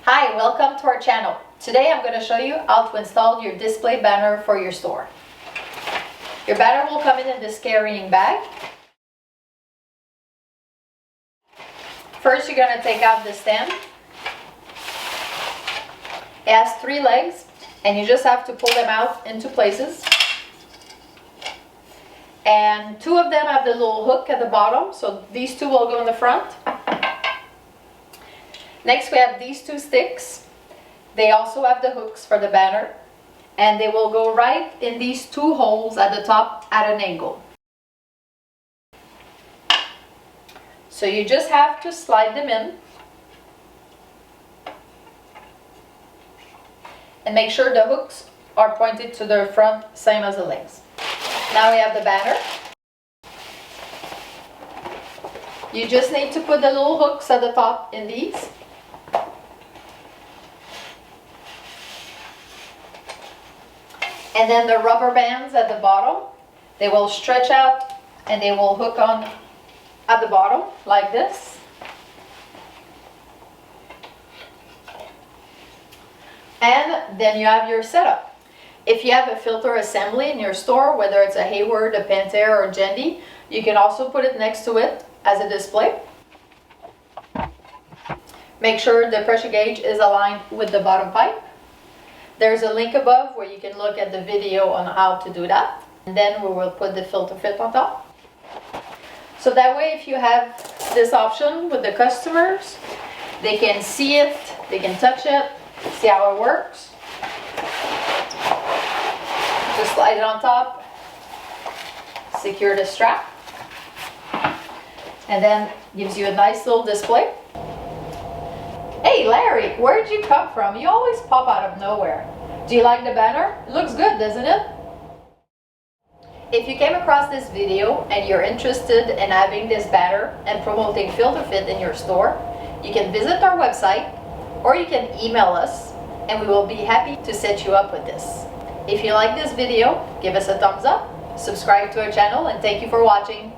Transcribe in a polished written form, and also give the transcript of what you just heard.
Hi, welcome to our channel. Today I'm going to show you how to install your display banner for your store. Your banner will come in this carrying bag. First you're going to take out the stem. It has 3 legs and you just have to pull them out into places. And 2 of them have the little hook at the bottom, so these 2 will go in the front. Next we have these 2 sticks. They also have the hooks for the banner, and they will go right in these 2 holes at the top at an angle. So you just have to slide them in and make sure the hooks are pointed to the front, same as the legs. Now we have the banner. You just need to put the little hooks at the top in these. And then the rubber bands at the bottom, they will stretch out and they will hook on at the bottom like this. And then you have your setup. If you have a filter assembly in your store, whether it's a Hayward, a Pentair, or a Jandy, you can also put it next to it as a display. Make sure the pressure gauge is aligned with the bottom pipe. There's a link above where you can look at the video on how to do that. And then we will put the filter fit on top. So that way, if you have this option with the customers, they can see it, they can touch it, see how it works. Just slide it on top, secure the strap, and then gives you a nice little display. Hey Larry, where'd you come from? You always pop out of nowhere. Do you like the banner? It looks good, doesn't it? If you came across this video and you're interested in having this banner and promoting FilterFit in your store, you can visit our website or you can email us and we will be happy to set you up with this. If you like this video, give us a thumbs up, subscribe to our channel, and thank you for watching.